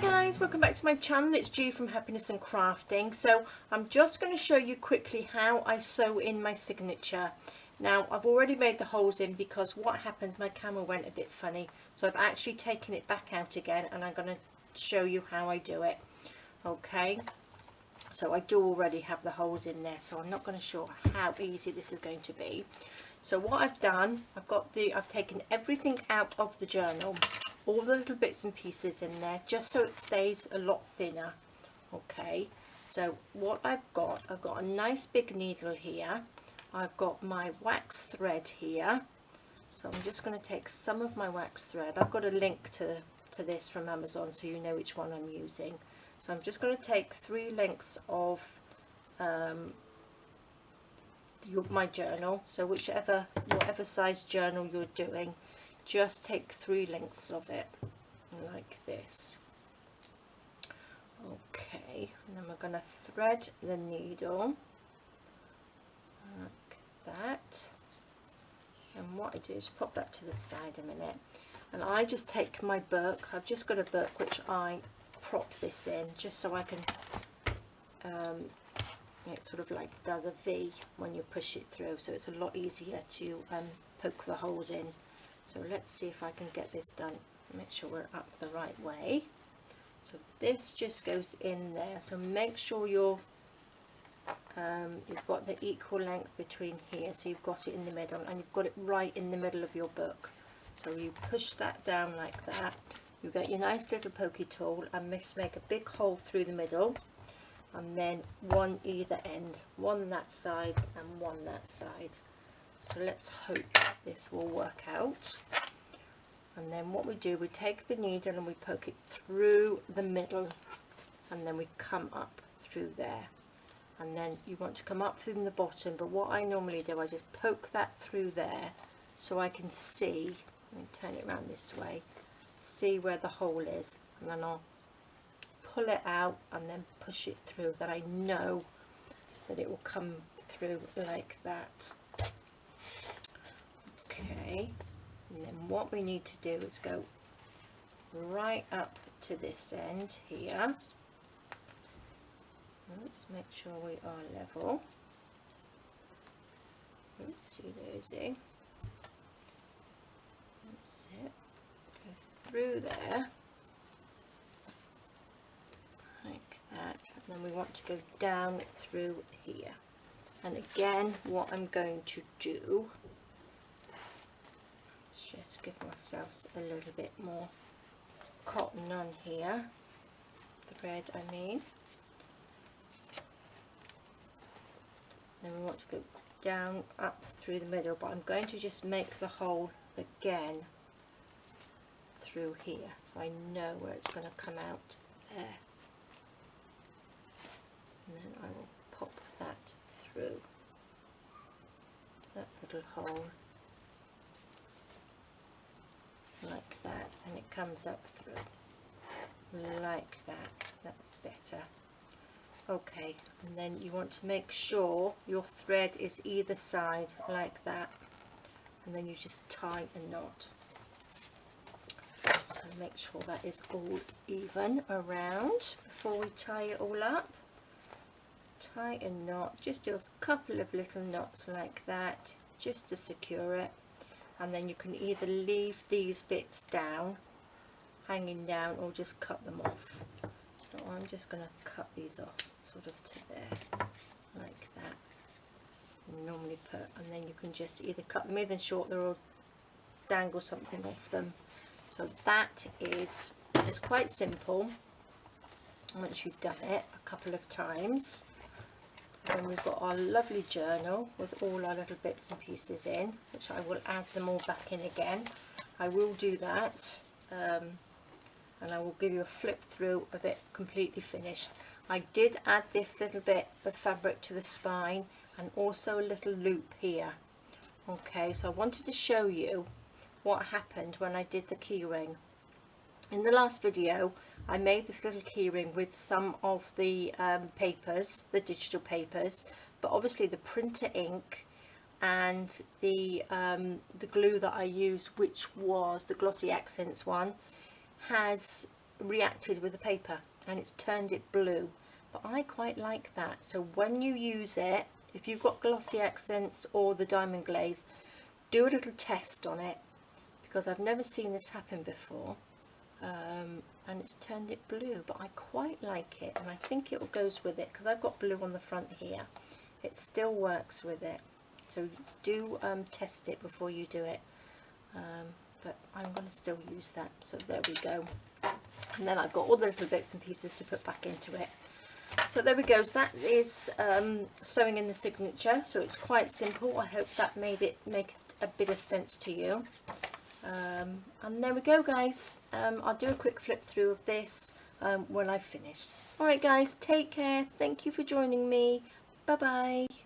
guys, welcome back to my channel. It's G from Happiness and Crafting. So I'm just going to show you quickly how I sew in my signature. Now I've already made the holes in because what happened, my camera went a bit funny, so I've actually taken it back out again and I'm going to show you how I do it. Okay, so I do already have the holes in there, so I'm not going to show how easy this is going to be. So what I've done, I've taken everything out of the journal, all the little bits and pieces in there, just so it stays a lot thinner. Okay, so what I've got a nice big needle here. I've got my wax thread here, so I'm just going to take some of my wax thread. I've got a link to this from Amazon, so you know which one I'm using. So I'm just going to take 3 lengths of my journal, so whatever size journal you're doing, just take 3 lengths of it like this. Okay, and then we're going to thread the needle like that, and what I do is pop that to the side a minute, and I just take my book. I've just got a book which I prop this in just so I can it sort of like does a V when you push it through, so it's a lot easier to poke the holes in. So let's see if I can get this done. Make sure we're up the right way. So this just goes in there, so make sure you've got the equal length between here, so you've got it in the middle and you've got it right in the middle of your book. So you push that down like that, you get your nice little pokey tool and just make a big hole through the middle, and then one either end, one that side and one that side. So let's hope this will work out. And then what we do, we take the needle and we poke it through the middle, and then we come up through there, and then you want to come up through the bottom, but what I normally do, I just poke that through there so I can see. Let me turn it around this way, see where the hole is, and then I'll pull it out and then push it through, that I know that it will come through like that. Okay, and then what we need to do is go right up to this end here. Let's make sure we are level. Oopsie daisy. That's it. Go through there like that, and then we want to go down through here. And again, what I'm going to do, just give myself a little bit more cotton on here, thread I mean. Then we want to go down up through the middle, but I'm going to just make the hole again through here, so I know where it's going to come out there, and then I will pop that through that little hole like that, and it comes up through like that. That's better. Okay, and then you want to make sure your thread is either side like that, and then you just tie a knot. So make sure that is all even around before we tie it all up. Tie a knot, just do a couple of little knots like that just to secure it, and then you can either leave these bits down, hanging down, or just cut them off. So I'm just going to cut these off sort of to there like that. You normally put, and then you can just either cut them even shorter or dangle something off them. So that is quite simple once you've done it a couple of times. So then we've got our lovely journal with all our little bits and pieces in, which I will add them all back in again. I will do that, and I will give you a flip through of it completely finished. I did add this little bit of fabric to the spine and also a little loop here. Okay, so I wanted to show you what happened when I did the keyring. In the last video I made this little keyring with some of the papers, the digital papers, but obviously the printer ink and the glue that I used, which was the Glossy Accents one, has reacted with the paper and it's turned it blue, but I quite like that. So when you use it, if you've got glossy accents or the diamond glaze, do a little test on it, because I've never seen this happen before. And it's turned it blue, but I quite like it, and I think it goes with it because I've got blue on the front here. It still works with it, so do test it before you do it. But I'm going to still use that, so there we go. And then I've got all the little bits and pieces to put back into it. So there we go. So that is sewing in the signature. So it's quite simple. I hope that make a bit of sense to you. And there we go, guys. I'll do a quick flip through of this when I've finished. Alright guys, take care. Thank you for joining me. Bye bye.